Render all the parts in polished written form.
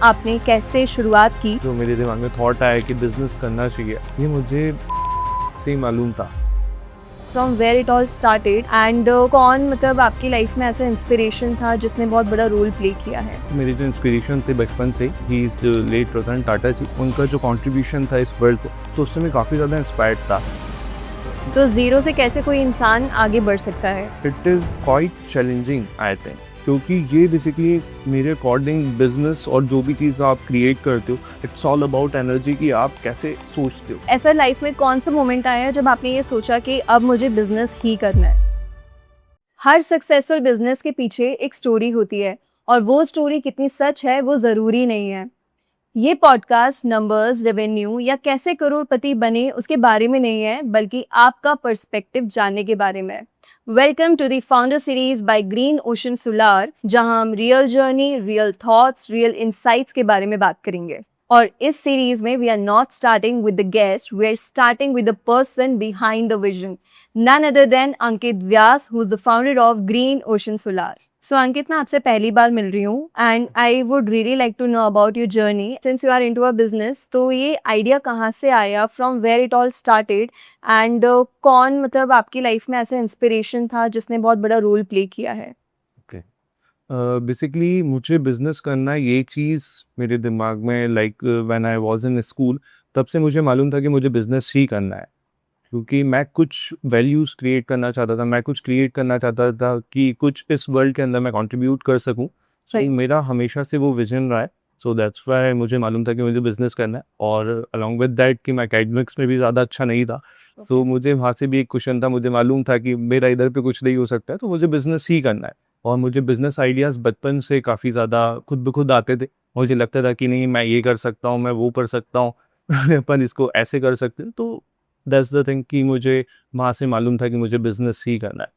आपने कैसे शुरुआत की? जो मेरे दिमाग में थॉट आया कि बिजनेस करना चाहिए, ये मुझे से ही मालूम था। From where it all started and कौन मतलब आपकी लाइफ में ऐसा इंस्पिरेशन था जिसने बहुत बड़ा रोल प्ले किया है? मेरे जो इंस्पिरेशन थे बचपन से he is late Ratan Tata जी, उनका जो कंट्रीब्यूशन था इस वर्ल्ड को, तो उससे मैं काफ़ी ज़्यादा इंस्पायर्ड था। तो ज़ीरो से कैसे कोई इंसान आगे बढ़ सकता है? It is quite challenging I think, क्योंकि ये बेसिकली मेरे अकॉर्डिंग बिजनेस और जो भी चीज़ आप क्रिएट करते हो, इट्स ऑल अबाउट एनर्जी कि आप कैसे सोचते हो। ऐसा लाइफ में कौन सा मोमेंट आया जब आपने ये सोचा कि अब मुझे बिजनेस ही करना है? हर सक्सेसफुल बिजनेस के पीछे एक स्टोरी होती है और वो स्टोरी कितनी सच है वो ज़रूरी नहीं है। ये पॉडकास्ट नंबर्स, रेवेन्यू या कैसे करोड़पति बने उसके बारे में नहीं है, बल्कि आपका पर्सपेक्टिव जानने के बारे में है। Welcome to the founder series by Green Ocean Solar, जहां हम real journey, real thoughts, real insights के बारे में बात करेंगे। और इस सीरीज में we are not starting with the guest, we are starting with the person behind the vision, none other than Ankit Vyas, who is the founder of Green Ocean Solar. So Ankit, मैं आपसे पहली बार मिल रही हूँ and I would really like to know about your journey since you are into a business. तो ये idea कहाँ से आया, from where it all started and कौन मतलब आपकी लाइफ में ऐसा इंस्पिरेशन था जिसने बहुत बड़ा रोल प्ले किया है? ओके, बेसिकली मुझे बिजनेस करना, ये चीज़ मेरे दिमाग में like when I was in school, तब से मुझे मालूम था कि मुझे बिजनेस ही करना है। क्योंकि मैं कुछ वैल्यूज़ क्रिएट करना चाहता था, मैं कुछ क्रिएट करना चाहता था कि कुछ इस वर्ल्ड के अंदर मैं कंट्रीब्यूट कर सकूं। सो Right. मेरा हमेशा से वो विजन रहा है। सो दैट्स व्हाई मुझे मालूम था कि मुझे बिजनेस करना है, और अलॉन्ग विद दैट कि मैं एकेडमिक्स में भी ज़्यादा अच्छा नहीं था। सो मुझे वहाँ से भी एक क्वेश्चन था, मुझे मालूम था कि मेरा इधर पे कुछ नहीं हो सकता है, तो मुझे बिजनेस ही करना है। और मुझे बिजनेस आइडियाज़ बचपन से काफ़ी ज़्यादा खुद ब खुद आते थे। मुझे लगता था कि नहीं, मैं ये कर सकता हूँ, मैं वो कर सकता हूँ अपन इसको ऐसे कर सकते हैं। तो दैट्स द थिंग कि मुझे वहाँ से मालूम था कि मुझे बिज़नेस ही करना है।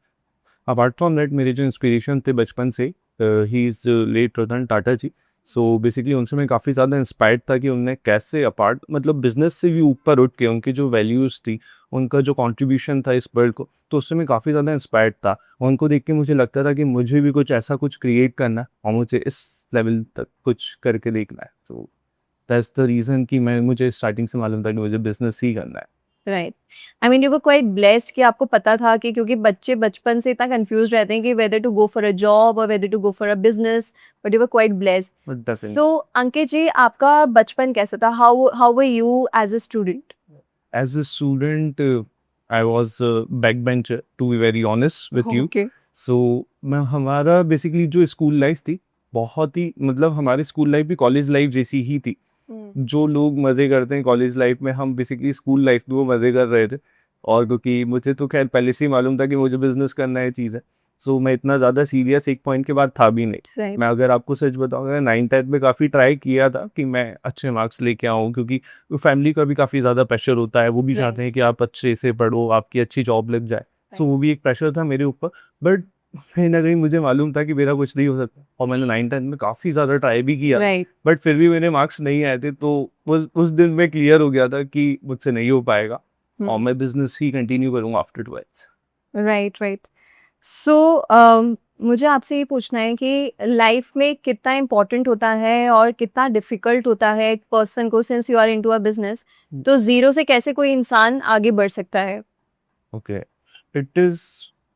अपार्ट फ्रॉम दैट मेरे जो इंस्पिरेशन थे बचपन से, he is late Ratan Tata ji. So basically उनसे मैं काफ़ी ज़्यादा इंस्पायर्ड था कि उनने कैसे अपार्ट मतलब बिज़नेस से भी ऊपर उठ के उनकी जो वैल्यूज़ थी, उनका जो कंट्रीब्यूशन था इस वर्ल्ड को, तो उससे मैं काफ़ी ज़्यादा इंस्पायर्ड था। उनको देख के मुझे लगता था कि मुझे भी कुछ ऐसा कुछ क्रिएट करना है और मुझे इस लेवल तक कुछ करके देखना है। तो दैट्स द रीज़न कि मुझे स्टार्टिंग से मालूम था कि मुझे बिज़नेस ही करना है। Right. I mean you were quite blessed कि आपको पता था कि क्योंकि बच्चे बचपन से इतना कंफ्यूज रहते हैं कि whether to go for a job और whether to go for a business, but you were quite blessed. But doesn't. So Ankit ji, आपका बचपन कैसा था? How how were you as a student? As a student, I was a backbencher, to be very honest with you. Okay. So मैं हमारा basically जो school life थी, बहुत ही मतलब हमारी स्कूल लाइफ भी कॉलेज लाइफ जैसी ही थी। जो लोग मज़े करते हैं कॉलेज लाइफ में, हम बेसिकली स्कूल लाइफ में वो मज़े कर रहे थे। और क्योंकि मुझे तो खैर पहले से ही मालूम था कि मुझे बिज़नेस करना है चीज़ है, सो मैं इतना ज़्यादा सीरियस एक पॉइंट के बाद था भी नहीं। राइट। मैं अगर आपको सच बताऊँगा, 9th-10th में काफ़ी ट्राई किया था कि मैं अच्छे मार्क्स लेके आऊँ, क्योंकि फैमिली का भी काफ़ी ज़्यादा प्रेशर होता है, वो भी चाहते राइट। हैं कि आप अच्छे से पढ़ो, आपकी अच्छी जॉब लग जाए। सो राइट। वो भी एक प्रेशर था मेरे ऊपर, बट कहीं न कहीं मुझे मालूम था कि मेरा कुछ नहीं हो सकता, और मैंने 9th-10th में काफ़ी ज़्यादा ट्राई भी किया, राइट। बट फिर भी मेरे मार्क्स नहीं आए थे। तो उस दिन मैं क्लियर हो गया था कि मुझसे नहीं हो पाएगा और मैं बिज़नेस ही कंटिन्यू करूँगा आफ्टर 12th। राइट। राइट। सो मुझे आपसे ये पूछना है कि लाइफ में कितना इम्पोर्टेंट होता है और कितना डिफिकल्ट होता है एक पर्सन को, since you are into a business, तो जीरो से कैसे कोई इंसान आगे बढ़ सकता है? Okay, it is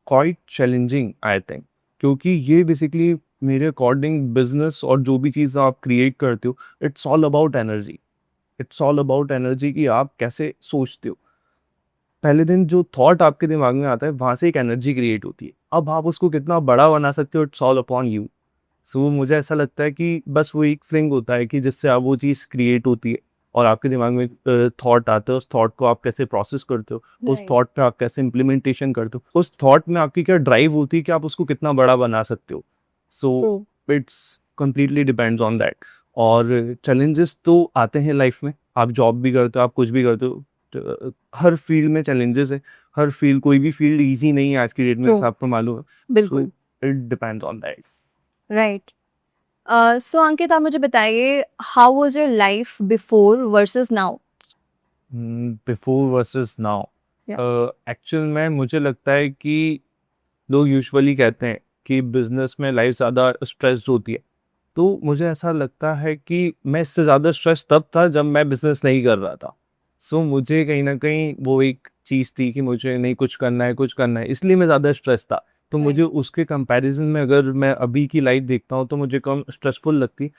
quite challenging I think, क्योंकि ये बेसिकली मेरे अकॉर्डिंग बिज़नेस और जो भी चीज़ आप क्रिएट करते हो, it's all about energy. It's all about energy कि आप कैसे सोचते हो। पहले दिन जो थॉट आपके दिमाग में आता है, वहाँ से एक एनर्जी क्रिएट होती है। अब आप उसको कितना बड़ा बना सकते हो, इट्स ऑल अपॉन यू। सो मुझे ऐसा लगता है कि बस वो एक थिंग होता है कि जिससे आप वो चीज़ क्रिएट होती है और आपके दिमाग में थॉट आता है, उस थॉट को आप कैसे प्रोसेस करते हो, उस राइट। थॉट पे आप कैसे इम्प्लीमेंटेशन करते हो, उस थॉट में आपकी क्या ड्राइव होती है कि आप उसको कितना बड़ा बना सकते हो। So true. It's completely depends on that. और चैलेंजेस तो आते हैं लाइफ में, आप जॉब भी करते हो, आप कुछ भी करते हो, हर फील्ड में चैलेंजेस है। हर फील्ड, कोई भी फील्ड ईजी नहीं है आज की डेट में, ट्रू। जैसा आपको मालूम है। सो बिल्कुल। It depends on that. Right. So Ankit, आप मुझे बताइए, how was your life before versus now? Before versus now, yeah. Actual में मुझे लगता है कि लोग यूजुअली कहते हैं कि बिजनेस में लाइफ ज़्यादा स्ट्रेस्ड होती है, तो मुझे ऐसा लगता है कि मैं इससे ज़्यादा स्ट्रेस तब था जब मैं बिज़नेस नहीं कर रहा था। सो मुझे कहीं न कहीं वो एक चीज़ थी कि मुझे नहीं कुछ करना है, कुछ करना है, इसलिए मैं ज़्यादा स्ट्रेस था। तो मुझे उसके कंपैरिज़न में अगर मैं अभी की लाइफ़ देखता हूँ तो मुझे कम स्ट्रेसफुल लगती।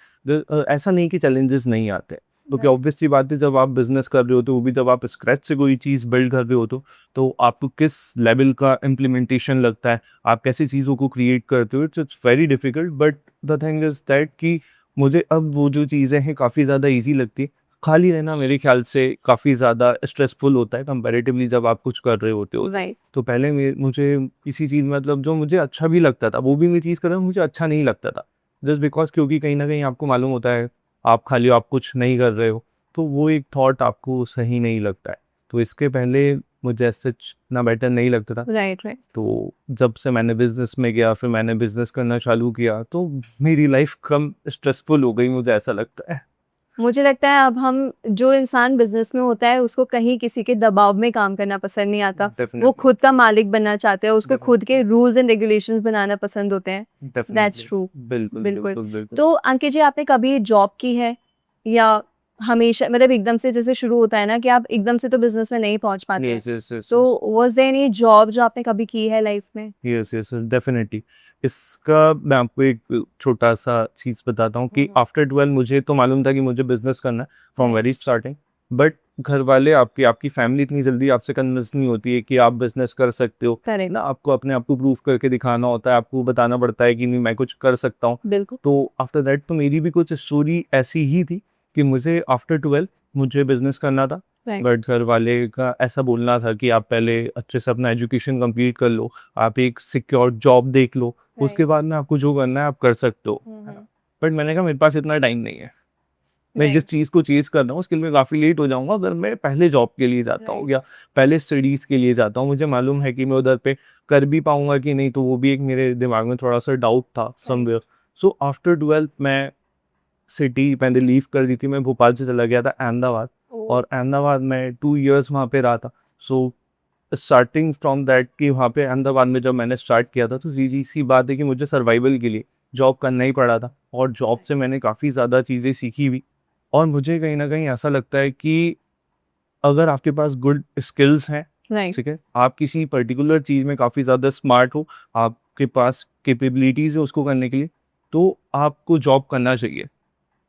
ऐसा नहीं कि चैलेंजेस नहीं आते, क्योंकि ऑब्वियस सी बात है जब आप बिज़नेस कर रहे होते हो, वो भी जब आप स्क्रैच से कोई चीज़ बिल्ड कर रहे होते हो, तो आपको किस लेवल का इम्प्लीमेंटेशन लगता है, आप कैसी चीज़ों को क्रिएट करते हो, it's very difficult. But the thing is that कि मुझे अब वो जो चीज़ें हैं काफ़ी ज़्यादा ईज़ी लगती है। खाली रहना मेरे ख़्याल से काफ़ी ज़्यादा स्ट्रेसफुल होता है कंपैरेटिवली जब आप कुछ कर रहे होते हो तो। राइट। तो पहले मुझे किसी चीज़ मतलब जो मुझे अच्छा भी लगता था, वो भी मैं चीज़ कर रहा हूँ मुझे अच्छा नहीं लगता था। जस्ट बिकॉज़ क्योंकि कहीं न कहीं आपको मालूम होता है, आप खाली हो, आप कुछ नहीं कर रहे हो, तो वो एक थॉट आपको सही नहीं लगता है। तो इसके पहले मुझे एज़ सच इतना बेटर नहीं लगता था। Right, right. तो जब से मैंने बिज़नेस में गया, फिर मैंने बिज़नेस करना चालू किया, तो मेरी लाइफ़ कम स्ट्रेसफुल हो गई, मुझे ऐसा लगता है। मुझे लगता है अब हम जो इंसान बिज़नेस में होता है उसको कहीं किसी के दबाव में काम करना पसंद नहीं आता। वो डेफ़िनेटली, खुद का मालिक बनना चाहते हैं, उसको खुद के डेफ़िनेटली, रूल्स एंड रेगुलेशंस बनाना पसंद होते हैं। That's definitely. ट्रू। बिल्कुल, बिल्कुल। बिल्कुल, बिल्कुल। तो अंकित जी, आपने कभी जॉब की है? या हमेशा मतलब एकदम से जैसे शुरू होता है ना कि आप एकदम से तो बिज़नेस में नहीं पहुँच पाते हैं। Yes, yes, yes, yes. तो वाज़ देयर एनी जॉब जो आपने कभी की है लाइफ़ में? Yes, yes, definitely. इसका मैं आपको एक छोटा-सा चीज़ बताता हूँ कि आफ्टर 12 मुझे तो मालूम था कि मुझे बिज़नेस करना है from right. Very starting. But घर वाले आपकी फैमिली इतनी जल्दी आपसे कन्विंस नहीं होती है कि आप बिज़नेस कर सकते हो। है करेक्ट। ना? आपको अपने आप को प्रूव करके दिखाना होता है, आपको बताना पड़ता है कि नहीं मैं कुछ कर सकता हूँ। बिल्कुल। तो आफ्टर दैट तो मेरी भी कुछ स्टोरी ऐसी ही थी कि मुझे आफ्टर 12 मुझे बिज़नेस करना था। राइट। बट घर वाले का ऐसा बोलना था कि आप पहले अच्छे से अपना एजुकेशन कंप्लीट कर लो, आप एक सिक्योर जॉब देख लो, उसके राइट। बाद में आपको जो करना है आप कर सकते हो, हुँ, है ना? हुँ। बट मैंने कहा मेरे पास इतना टाइम नहीं है। मैं जिस राइट। चीज़ को चेज़ कर रहा हूँ उसके लिए मैं काफ़ी लेट हो जाऊँगा अगर मैं पहले जॉब के लिए जाता हूँ राइट। या पहले स्टडीज़ के लिए जाता हूँ। मुझे मालूम है कि मैं उधर पे कर भी पाऊँगा कि नहीं, तो वो भी एक मेरे दिमाग में थोड़ा-सा डाउट था correct. Somewhere. So after 12th मैं सिटी मैंने लीव कर दी थी, मैं भोपाल से चला गया था अहमदाबाद ओह! और अहमदाबाद में 2 इयर्स वहाँ पे रहा था। सो स्टार्टिंग फ्रॉम दैट कि वहाँ पे अहमदाबाद में जब मैंने स्टार्ट किया था तो सीधी-सी बात है कि मुझे सर्वाइवल के लिए जॉब करना ही पड़ा था और जॉब से मैंने काफ़ी ज़्यादा चीज़ें सीखी भी। और मुझे कहीं न कहीं ऐसा लगता है कि अगर आपके पास गुड स्किल्स हैं, राइट। ठीक है? आप किसी पर्टिकुलर चीज़ में काफ़ी ज़्यादा स्मार्ट हो, आपके पास कैपेबिलिटीज़ है उसको करने के लिए, तो आपको जॉब करना चाहिए।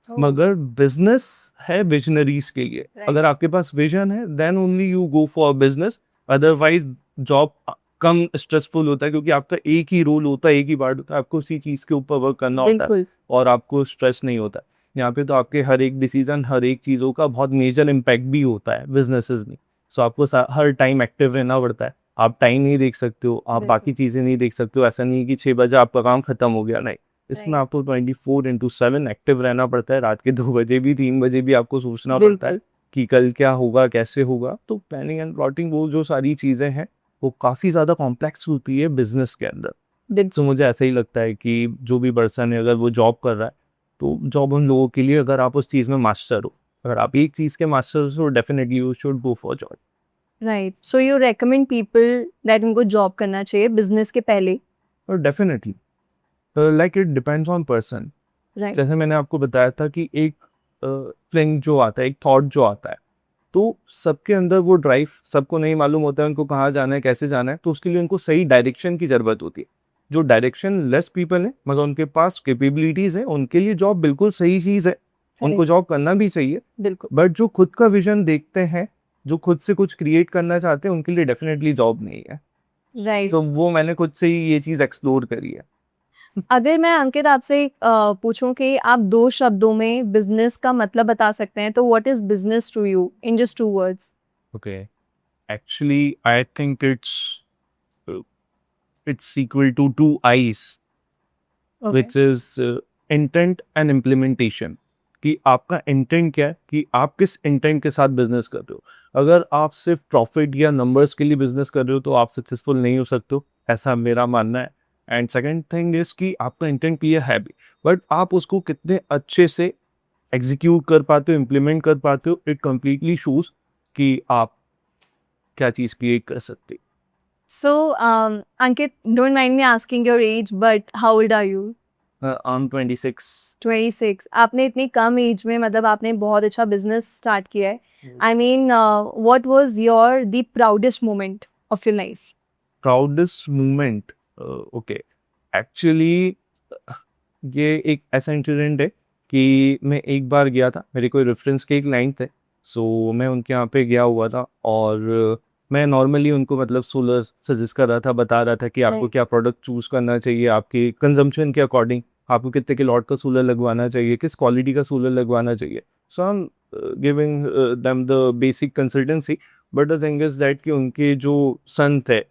ओह! मगर बिज़नेस है विज़नरीज़ के लिए। राइट। अगर आपके पास विज़न है then only you go for business, otherwise job कम स्ट्रेसफुल होता है क्योंकि आपका एक ही रोल होता है, एक ही पार्ट होता है, आपको उसी चीज़ के ऊपर वर्क करना होता है बिल्कुल। और आपको स्ट्रेस नहीं होता है। यहाँ पे तो आपके हर एक डिसीज़न, हर एक चीज़ों का बहुत मेजर इम्पैक्ट भी होता है बिज़नेसेस में। सो आपको हर टाइम एक्टिव रहना पड़ता है। आप टाइम नहीं देख सकते हो, आप बिल्कुल। बाकी चीज़ें नहीं देख सकते हो। ऐसा नहीं है कि 6 बजे आपका काम खत्म हो गया, नहीं। इसमें राइट। आपको 24/7 एक्टिव रहना पड़ता है। रात के 2 बजे भी, 3 बजे भी आपको सोचना पड़ता है बिल्कुल। कि कल क्या होगा, कैसे होगा। तो प्लानिंग एंड प्लॉटिंग वो जो सारी चीज़ें हैं, वो काफ़ी ज़्यादा कॉम्प्लेक्स होती है बिज़नेस के अंदर। सो बिल्कुल। मुझे ऐसा ही लगता है कि जो भी पर्सन है अगर वो जॉब कर रहा है, तो जॉब उन लोगों के लिए अगर आप उस चीज़ में मास्टर हो। अगर आप एक चीज़ के मास्टर हो तो definitely you should go for job. Right. So you recommend people that उनको जॉब करना चाहिए बिज़नेस के पहले? और definitely like it depends on person. Right. जैसे मैंने आपको बताया था कि एक फ्लिंग जो आता है, एक थॉट जो आता है, तो सबके अंदर वो ड्राइव सबको नहीं मालूम होता है उनको कहाँ जाना है, कैसे जाना है, तो उसके लिए उनको सही डायरेक्शन की ज़रूरत होती है। जो डायरेक्शन लेस पीपल हैं, मगर उनके पास कैपेबिलिटीज़ हैं, उनके लिए जॉब बिल्कुल सही चीज़ है, उनको करेक्ट। जॉब करना भी चाहिए। बिल्कुल। बट जो खुद का विज़न देखते हैं, जो खुद से कुछ क्रिएट करना चाहते हैं, उनके लिए डेफ़िनिटली जॉब नहीं है। राइट। सो वो मैंने खुद से ही ये चीज़ एक्सप्लोर करी है। अगर मैं अंकित आपसे पूछूं कि आप 2 शब्दों में बिज़नेस का मतलब बता सकते हैं, तो what is business to you in just 2 words? Okay, actually I think it's equal to 2 I's. Okay. Which is intent and implementation. कि आपका इंटेंट क्या है, कि आप किस इंटेंट के साथ बिजनेस कर रहे हो। अगर आप सिर्फ प्रॉफिट या नंबर्स के लिए बिजनेस कर रहे हो तो आप सक्सेसफुल नहीं हो सकते हो, ऐसा मेरा मानना है। एंड सेकंड थिंग इज कि आपका इंटेंट क्लियर है भी, बट आप उसको कितने अच्छे से एग्जीक्यूट कर पाते हो, इम्प्लीमेंट कर पाते हो, इट कम्प्लीटली शोज कि आप क्या चीज़ क्रिएट कर सकते हो। So, Ankit, don't mind me asking your age, but how old are you? I'm 26. 26। आपने इतनी कम एज में मतलब आपने बहुत अच्छा बिजनेस स्टार्ट किया है। Yes. I mean what was your the proudest moment of your life? Proudest moment, okay, actually ये एक ऐसा इंसिडेंट है कि मैं एक बार गया था, मेरे कोई रेफरेंस के एक लाइन थे, सो मैं उनके यहाँ पे गया हुआ था और मैं नॉर्मली उनको मतलब सोलर सजेस्ट कर रहा था, बता रहा था कि आपको Right. क्या प्रोडक्ट चूज़ करना चाहिए, आपकी कंजम्पशन के अकॉर्डिंग आपको कितने किलोवाट का सोलर लगवाना चाहिए, किस क्वालिटी का सोलर लगवाना चाहिए। So I am giving them the basic consultancy, but the thing is that कि उनके जो सन थे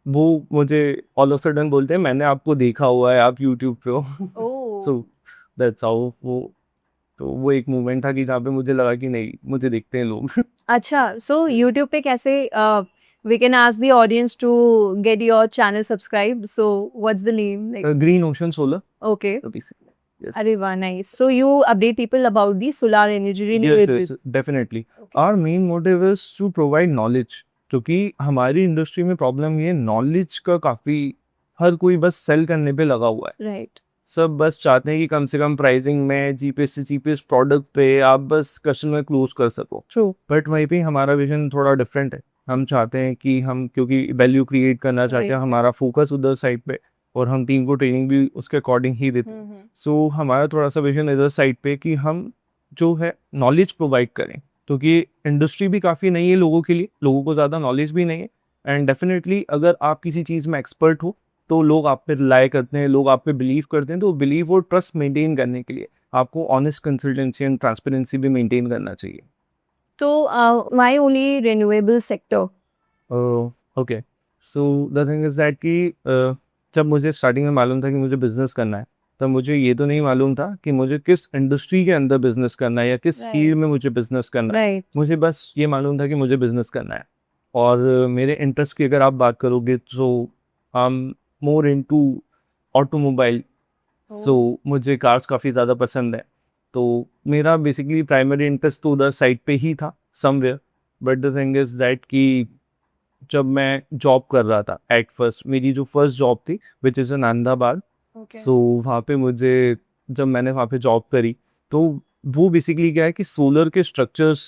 वो मुझे ऑल ऑफ सडन बोलते हैं मैंने आपको देखा हुआ है, आप यूट्यूब पे हो। ओह। सो दैट्स हाउ वो एक मोमेंट था कि जहाँ पे मुझे लगा कि नहीं, मुझे देखते हैं लोग। अच्छा, सो यूट्यूब पे कैसे we can ask the audience to get your channel subscribe, so what's the name like? Green Ocean Solar okay. Basically. अरे वाह, nice. So you update people about the solar energy Yes, renewable? yes, definitely. Our main motive is to provide knowledge. क्योंकि हमारी industry में problem ये knowledge का काफ़ी, हर कोई बस सेल करने पे लगा हुआ है। राइट। सब बस चाहते हैं कि कम से कम प्राइसिंग में चीपेस्ट से चीपेस्ट प्रोडक्ट पे आप बस कस्टमर क्लोज कर सको। ट्रू। बट वहीं पे हमारा विजन थोड़ा डिफरेंट है। हम चाहते हैं कि हम, क्योंकि वैल्यू क्रिएट करना चाहते हैं, Right. हमारा फोकस उधर साइड पे, और हम टीम को ट्रेनिंग भी उसके अकॉर्डिंग ही देते हैं। सो हमारा थोड़ा सा विजन इधर साइड पे कि हम जो है नॉलेज प्रोवाइड करें, क्योंकि इंडस्ट्री भी काफ़ी नई है लोगों के लिए, लोगों को ज़्यादा नॉलेज भी नहीं है। एंड डेफिनेटली अगर आप किसी चीज़ में एक्सपर्ट हो तो लोग आप पे रिलाई करते हैं, लोग आप पे बिलीव करते हैं, तो बिलीव और ट्रस्ट मेंटेन करने के लिए आपको ऑनेस्ट कंसल्टेंसी एंड ट्रांसपेरेंसी भी मेंटेन करना चाहिए। तो why only renewable sector? Okay, so the thing is that कि जब मुझे स्टार्टिंग में मालूम था कि मुझे बिज़नेस करना है, तब मुझे ये तो नहीं मालूम था कि मुझे किस इंडस्ट्री के अंदर बिज़नेस करना है या किस Right. फील्ड में मुझे बिज़नेस करना है। राइट। मुझे बस ये मालूम था कि मुझे बिज़नेस करना है। और मेरे इंटरेस्ट की अगर आप बात करोगे तो I am more into automobile. So मुझे कार्स काफ़ी ज़्यादा पसंद है, तो मेरा बेसिकली प्राइमरी इंटरेस्ट तो उधर साइड पे ही था somewhere. But the thing is that कि जब मैं जॉब कर रहा था एट फर्स्ट, मेरी जो फर्स्ट जॉब थी विच इज़ इन अहमदाबाद, सो वहाँ पे मुझे, जब मैंने वहाँ पे जॉब करी, तो वो बेसिकली क्या है कि सोलर के स्ट्रक्चर्स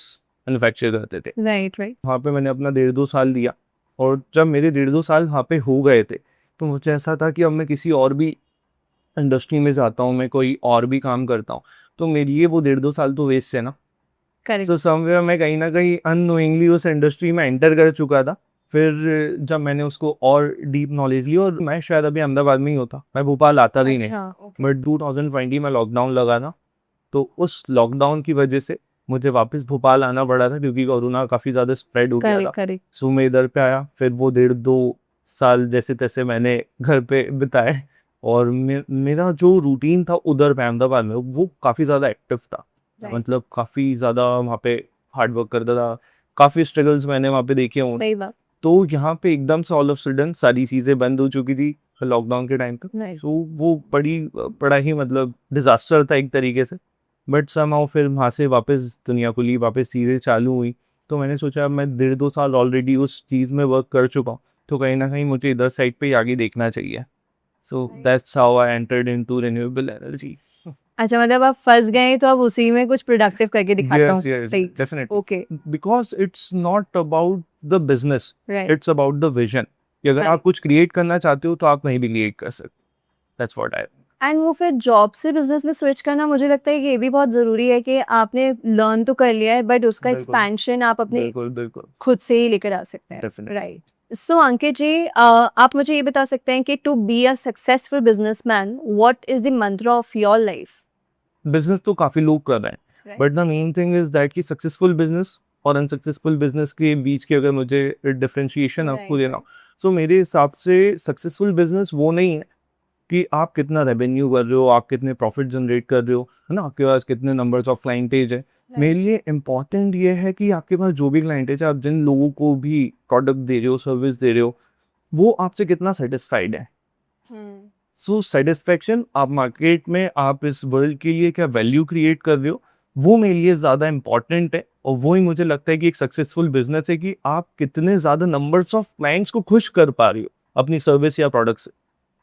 मैन्युफैक्चर करते थे। राइट। राइट। वहाँ पे मैंने अपना 1.5-2 साल दिया, और जब मेरे 1.5-2 साल वहाँ पे हो गए थे, तो मुझे ऐसा था कि अब मैं किसी और भी इंडस्ट्री में जाता हूँ, मैं कोई और भी काम करता हूँ, तो मेरे लिए वो 1.5-2 साल तो वेस्ट है ना। करेक्ट। सो समवेयर मैं कहीं ना कहीं अननोइंगली उस इंडस्ट्री में एंटर कर चुका था। फिर जब मैंने उसको और डीप नॉलेज ली, और मैं शायद अभी अहमदाबाद में ही होता, मैं भोपाल आता भी नहीं, अच्छा, ओके। बट 2020 में लॉकडाउन लगा था, तो उस लॉकडाउन की वजह से मुझे वापस भोपाल आना पड़ा था, क्योंकि कोरोना काफ़ी ज़्यादा स्प्रेड हो गया था। करेक्ट। करेक्ट। सो मैं इधर पे आया, फिर वो 1.5-2 साल जैसे तैसे मैंने घर पे बिताए, और मेरा जो रूटीन था उधर पे अहमदाबाद में वो काफ़ी ज़्यादा एक्टिव था। Right. मतलब काफ़ी ज़्यादा वहाँ पे हार्ड वर्क करता था, काफ़ी स्ट्रगल्स मैंने वहाँ पे देखे हों। सही बात। तो यहाँ पे एकदम से ऑल ऑफ सडन सारी चीज़ें बंद हो चुकी थी लॉकडाउन के टाइम पे। Right. सो वो बड़ा ही मतलब डिज़ास्टर था एक तरीके से। बट समहाउ फिर वहाँ से वापस दुनिया खुली, वापस चीज़ें चालू हुई, तो मैंने सोचा मैं 1.5-2 साल ऑलरेडी उस चीज़ में वर्क कर चुका हूँ, तो कहीं ना कहीं मुझे इधर साइड पे ही आगे देखना चाहिए। So that's how I entered into renewable energy. अच्छा, मतलब आप फंस गए तो अब उसी में कुछ प्रोडक्टिव करके दिखाता हूँ। Yes, yes, Right. definitely. Okay. Because it's not about the business, Right. it's about the vision. कि अगर आप Correct. कुछ क्रिएट करना चाहते हो तो आप कहीं भी क्रिएट कर सकते। That's what I. एंड वो फिर जॉब से बिजनेस में स्विच करना, मुझे लगता है कि ये भी बहुत ज़रूरी है कि आपने लर्न तो कर लिया है, बट उसका बिल्कुल। एक्सपेंशन आप अपने बिल्कुल बिल्कुल खुद से ही लेकर आ सकते हैं। Definitely. राइट। सो अंकित जी, आप मुझे ये बता सकते हैं कि to be a successful businessman, what is the mantra of your life? Business तो काफ़ी लोग कर रहे हैं, Right. But the main thing is that कि सक्सेसफुल बिजनेस और अनसक्सेसफुल बिजनेस के बीच की अगर मुझे डिफरेंशिएशन आपको Right, देना हो, सो मेरे हिसाब से सक्सेसफुल बिजनेस वो नहीं है कि आप कितना रेवेन्यू कर रहे हो, आप कितने प्रॉफिट जनरेट कर रहे हो, है ना, आपके पास कितने नंबर्स ऑफ क्लाइंटेज है। मेरे लिए इम्पॉर्टेंट ये है कि आपके पास जो भी क्लाइंटेज है, आप जिन लोगों को भी प्रोडक्ट दे रहे हो, सर्विस दे रहे हो, वो आपसे कितना सेटिस्फाइड है। सो सेटिस्फेक्शन, आप मार्केट में, आप इस वर्ल्ड के लिए क्या वैल्यू क्रिएट कर रहे हो, वो मेरे लिए ज़्यादा इंपॉर्टेंट है। और वो ही मुझे लगता है कि एक सक्सेसफुल बिजनेस है कि आप कितने ज़्यादा नंबर्स ऑफ क्लाइंट्स को खुश कर पा रहे हो अपनी सर्विस या प्रोडक्ट से।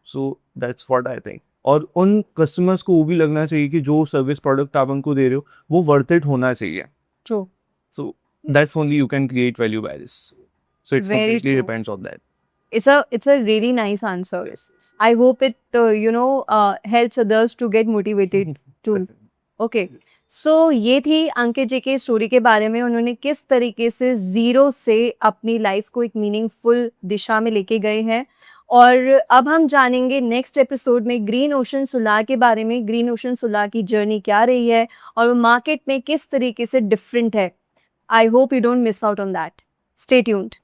So that's what I think. और उन कस्टमर्स को वो भी लगना चाहिए कि जो सर्विस प्रोडक्ट आप उनको दे रहे हो वो वर्थ इट होना चाहिए. True. So that's only you can create value by this. So it Very completely true. depends on that. It's a really nice answer. I hope it helps others to get motivated too. Okay so ये थी अंकित जी की story के बारे में. उन्होंने किस तरीके से ज़ीरो से अपनी लाइफ को एक मीनिंगफुल दिशा में लेके गए हैं. और अब हम जानेंगे नेक्स्ट एपिसोड में ग्रीन ओशन सोलार के बारे में. ग्रीन ओशन सोलार की जर्नी क्या रही है और वो मार्केट में किस तरीके से डिफरेंट है. I hope you don't miss out on that. Stay tuned.